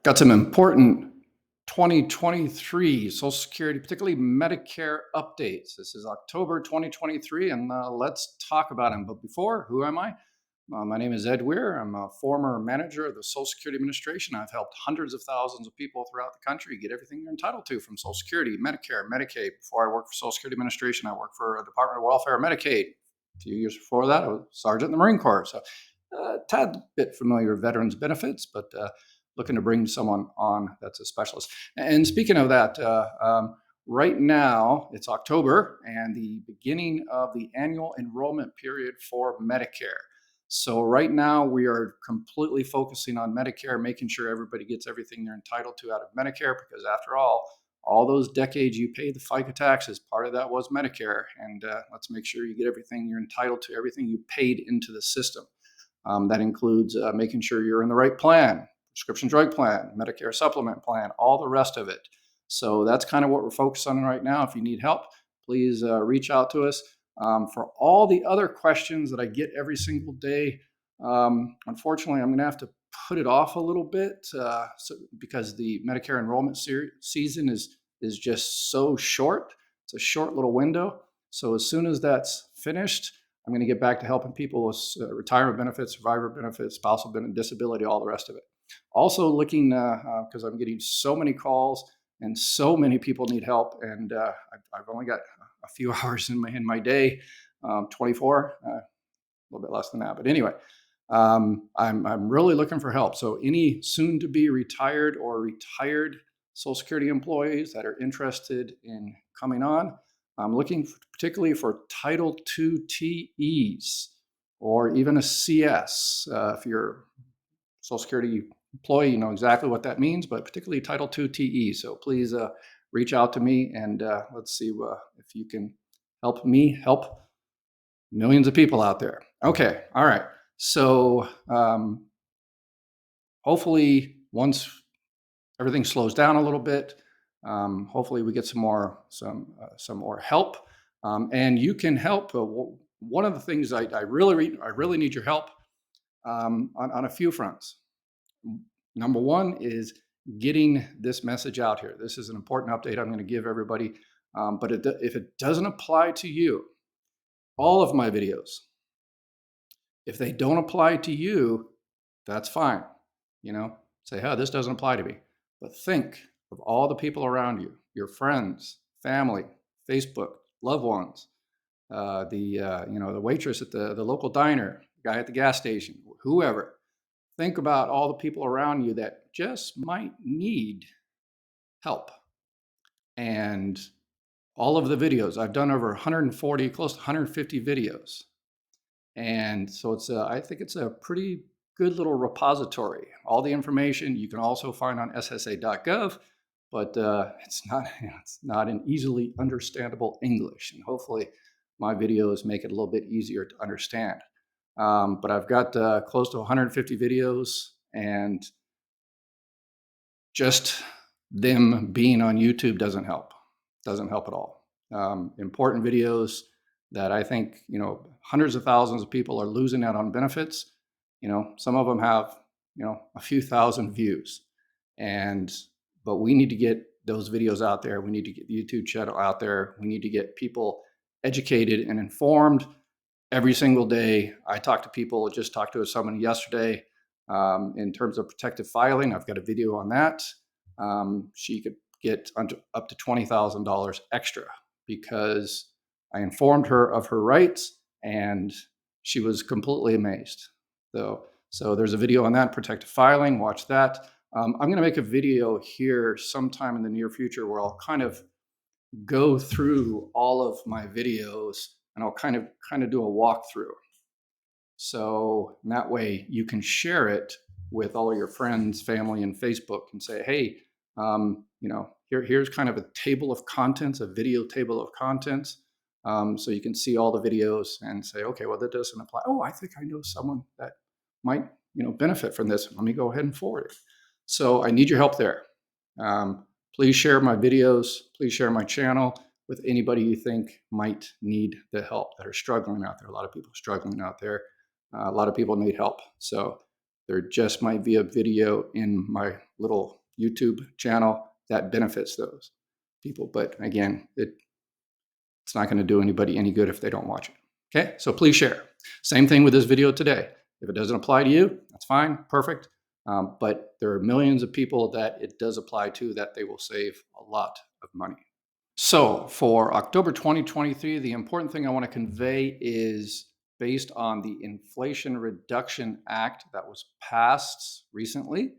Got some important 2023 Social Security, particularly Medicare updates. This is October 2023, and let's talk about them. But before, who am I? My name is Ed Weir. I'm a former manager of the Social Security Administration. I've helped hundreds of thousands of people throughout the country get everything they're entitled to from Social Security, Medicare, Medicaid. Before I worked for Social Security Administration, I worked for a Department of Welfare and Medicaid. A few years before that, I was a sergeant in the Marine Corps. So a tad bit familiar with veterans benefits, but looking to bring someone on that's a specialist. And speaking of that, right now it's October and the beginning of the annual enrollment period for Medicare. So right now we are completely focusing on Medicare, making sure everybody gets everything they're entitled to out of Medicare, because after all those decades you paid the FICA taxes, part of that was Medicare. And let's make sure you get everything you're entitled to, everything you paid into the system. That includes making sure you're in the right plan, prescription drug plan, Medicare supplement plan, all the rest of it. So that's kind of what we're focused on right now. If you need help, please reach out to us. For all the other questions that I get every single day, unfortunately, I'm going to have to put it off a little bit because the Medicare enrollment season is just so short. It's a short little window. So as soon as that's finished, I'm going to get back to helping people with retirement benefits, survivor benefits, spousal benefit, disability, all the rest of it. Also looking, because I'm getting so many calls and so many people need help, and I've only got a few hours in my day, 24, a little bit less than that. But anyway, I'm really looking for help. So any soon to be retired or retired Social Security employees that are interested in coming on, I'm looking particularly for Title II TEs or even a CS. If you're Social Security employee, you know exactly what that means, but particularly Title II TE. So please reach out to me, and let's see if you can help me help millions of people out there. Okay, all right. So hopefully once everything slows down a little bit, hopefully we get some more help, and you can help. One of the things I really need your help on a few fronts. Number one is getting this message out here. This is an important update I'm going to give everybody, but if it doesn't apply to you, all of my videos, if they don't apply to you, that's fine. You know, say, hey, this doesn't apply to me. But think of all the people around you, your friends, family, Facebook, loved ones, the waitress at the local diner, guy at the gas station, whoever. Think about all the people around you that just might need help. And all of the videos, I've done over 140, close to 150 videos. And so I think it's a pretty good little repository. All the information you can also find on ssa.gov, but it's not in easily understandable English. And hopefully my videos make it a little bit easier to understand. But I've got close to 150 videos, and just them being on YouTube doesn't help at all. Important videos that I think, hundreds of thousands of people are losing out on benefits. Some of them have, a few thousand views, but we need to get those videos out there. We need to get the YouTube channel out there. We need to get people educated and informed every single day. I talk to people, just talked to someone yesterday in terms of protective filing. I've got a video on that. She could get up to $20,000 extra because I informed her of her rights, and she was completely amazed. So there's a video on that, protective filing. Watch that. I'm going to make a video here sometime in the near future where I'll kind of go through all of my videos, and I'll kind of do a walkthrough. So that way you can share it with all of your friends, family, and Facebook, and say, hey, here's kind of a table of contents, a video table of contents. So you can see all the videos and say, okay, well, that doesn't apply. Oh, I think I know someone that might, benefit from this. Let me go ahead and forward it. So I need your help there. Please share my videos. Please share my channel with anybody you think might need the help, that are struggling out there. A lot of people are struggling out there. A lot of people need help. So There just might be a video in my little YouTube channel that benefits those people. But again, it's not going to do anybody any good if they don't watch it. Okay, so please share. Same thing with this video today. If it doesn't apply to you, that's fine, perfect. But there are millions of people that it does apply to that they will save a lot of money. So for October 2023, the important thing I want to convey is based on the Inflation Reduction Act that was passed recently.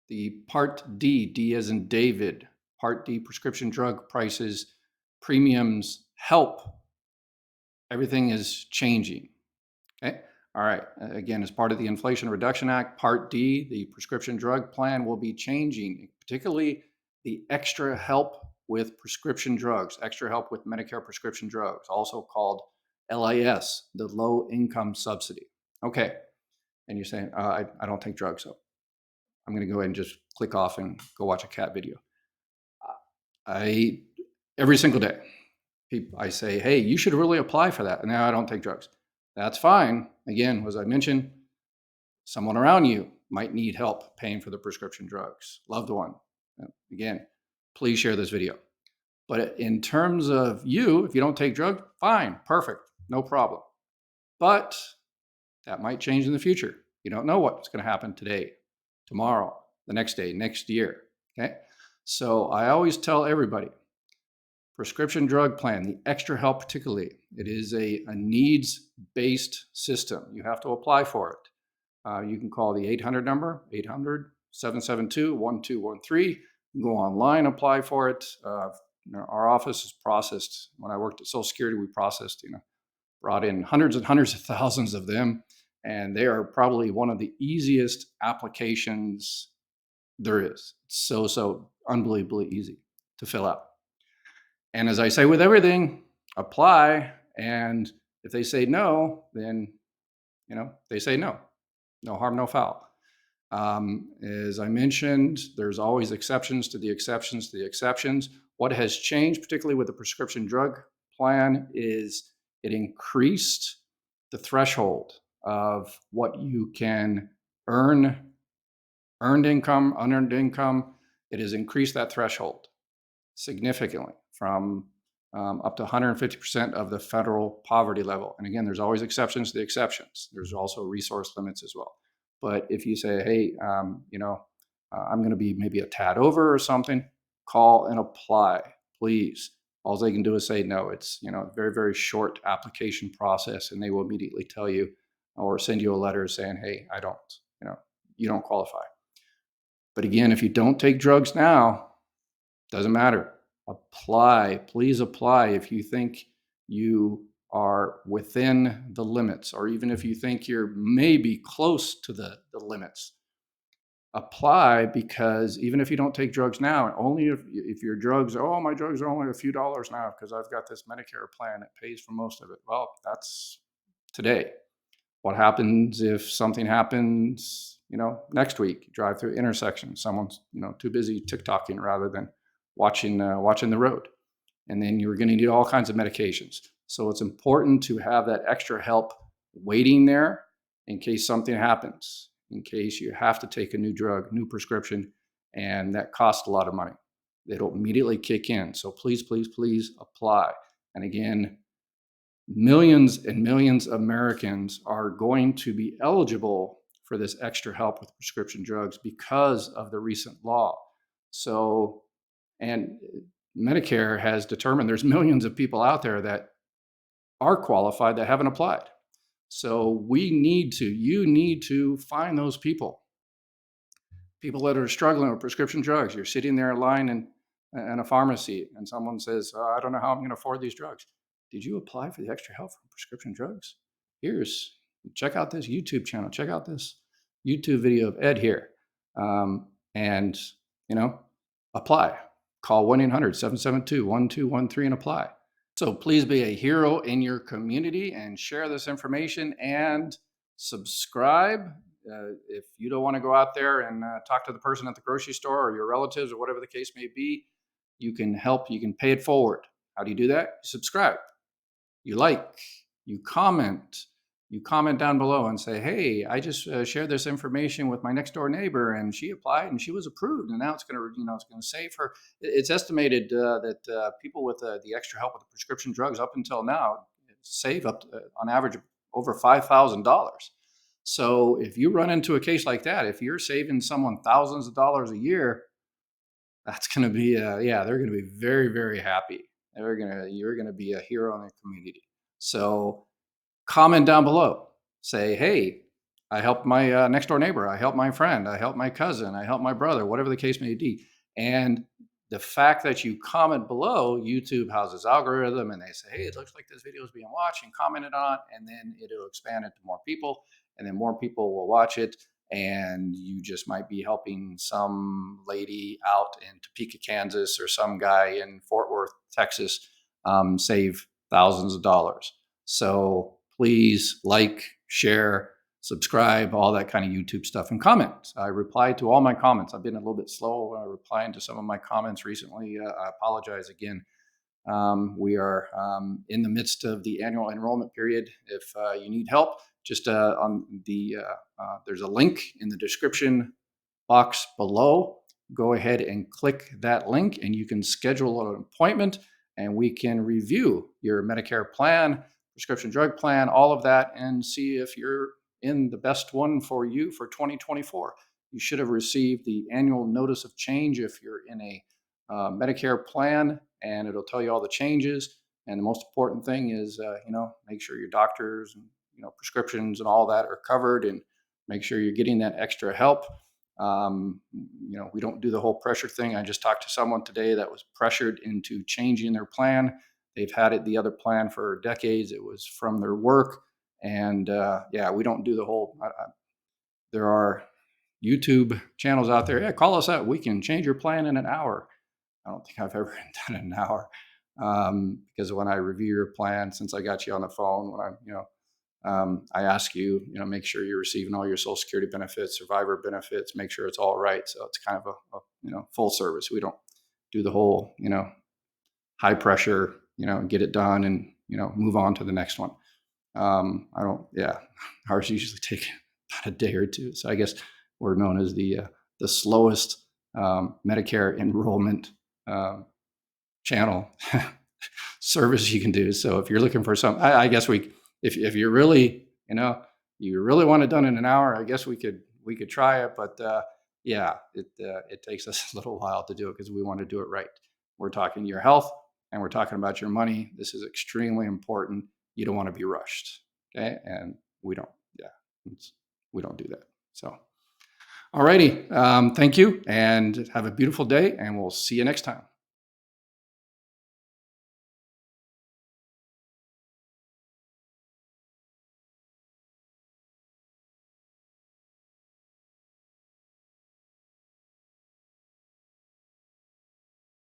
The Part D, D as in David, Part D prescription drug prices, premiums, help, everything is changing. Okay. All right. Again, as part of the Inflation Reduction Act, Part D, the prescription drug plan will be changing, particularly the extra help with prescription drugs, extra help with Medicare prescription drugs, also called LIS, the low income subsidy. Okay. And you're saying, I don't take drugs, so I'm going to go ahead and just click off and go watch a cat video. Every single day, I say, hey, you should really apply for that. And now I don't take drugs. That's fine. Again, as I mentioned, someone around you might need help paying for the prescription drugs, loved one. Again, please share this video. But in terms of you, if you don't take drugs, fine, perfect, no problem. But that might change in the future. You don't know what's going to happen today, tomorrow, the next day, next year. Okay. So I always tell everybody, prescription drug plan, the extra help particularly, it is a needs-based system. You have to apply for it. You can call the 800 number, 800-772-1213. You can go online, apply for it. Our office is processed. When I worked at Social Security, we processed, brought in hundreds and hundreds of thousands of them. And they are probably one of the easiest applications there is. It's so unbelievably easy to fill out. And as I say with everything, apply. And if they say no, then, they say no. No harm, no foul. As I mentioned, there's always exceptions to the exceptions to the exceptions. What has changed, particularly with the prescription drug plan, is it increased the threshold of what you can earn, earned income, unearned income. It has increased that threshold significantly from up to 150% of the federal poverty level. And again, there's always exceptions to the exceptions. There's also resource limits as well. But if you say, hey, I'm going to be maybe a tad over or something, call and apply, please. All they can do is say no. It's a very, very short application process, and they will immediately tell you or send you a letter saying, hey, you don't qualify. But again, if you don't take drugs now, doesn't matter. Apply, please apply if you think you are within the limits, or even if you think you're maybe close to the limits. Apply, because even if you don't take drugs now, only if your drugs, my drugs are only a few dollars now because I've got this Medicare plan that pays for most of it. Well, that's today. What happens if something happens, next week? You drive through an intersection, someone's, too busy TikToking rather than watching the road. And then you're going to need all kinds of medications. So it's important to have that extra help waiting there in case something happens, in case you have to take a new drug, new prescription, and that costs a lot of money. It'll immediately kick in. So please, please, please apply. And again, millions and millions of Americans are going to be eligible for this extra help with prescription drugs because of the recent law. So, and Medicare has determined there's millions of people out there that are qualified that haven't applied. So you need to find those people that are struggling with prescription drugs. You're sitting there in line in a pharmacy and someone says, I don't know how I'm going to afford these drugs. Did you apply for the extra help for prescription drugs? Check out this YouTube channel. Check out this YouTube video of Ed here. And apply. Call 1-800-772-1213 and apply. So please be a hero in your community and share this information and subscribe. If you don't want to go out there and talk to the person at the grocery store or your relatives or whatever the case may be, you can help. You can pay it forward. How do you do that? You subscribe. You like. You comment. you comment down below and say, "Hey, I just shared this information with my next door neighbor, and she applied, and she was approved, and now it's going to, it's going to save her." It's estimated that people with the extra help with the prescription drugs up until now save up to, on average over $5,000. So if you run into a case like that, if you're saving someone thousands of dollars a year, that's going to be yeah, they're going to be very, very happy. You're going to be a hero in the community. So comment down below. Say, hey, I helped my next door neighbor. I helped my friend. I helped my cousin. I helped my brother, whatever the case may be. And the fact that you comment below, YouTube has this algorithm and they say, hey, it looks like this video is being watched and commented on, and then it'll expand it to more people, and then more people will watch it. And you just might be helping some lady out in Topeka, Kansas, or some guy in Fort Worth, Texas, save thousands of dollars. So please like, share, subscribe, all that kind of YouTube stuff, and comment. I reply to all my comments. I've been a little bit slow replying to some of my comments recently. I apologize again. We are in the midst of the annual enrollment period. If you need help, just on the there's a link in the description box below. Go ahead and click that link, and you can schedule an appointment, and we can review your Medicare plan, prescription drug plan, all of that, and see if you're in the best one for you for 2024. You should have received the annual notice of change if you're in a Medicare plan, and it'll tell you all the changes. And the most important thing is, make sure your doctors and prescriptions and all that are covered, and make sure you're getting that extra help. We don't do the whole pressure thing. I just talked to someone today that was pressured into changing their plan. They've had the other plan for decades. It was from their work, and yeah, we don't do the whole. There are YouTube channels out there. Yeah, call us out. We can change your plan in an hour. I don't think I've ever done an hour, because when I review your plan, since I got you on the phone, when I ask you, make sure you're receiving all your Social Security benefits, survivor benefits, make sure it's all right. So it's kind of a full service. We don't do the whole, high pressure, get it done and, move on to the next one. I don't, yeah, ours usually take about a day or two. So I guess we're known as the slowest Medicare enrollment channel service you can do. So if you're looking for some, I guess if you really, you really want it done in an hour, I guess we could try it. But yeah, it takes us a little while to do it because we want to do it right. We're talking your health and we're talking about your money. This is extremely important. You don't want to be rushed. Okay. And we don't, we don't do that. So, all righty. Thank you and have a beautiful day, and we'll see you next time.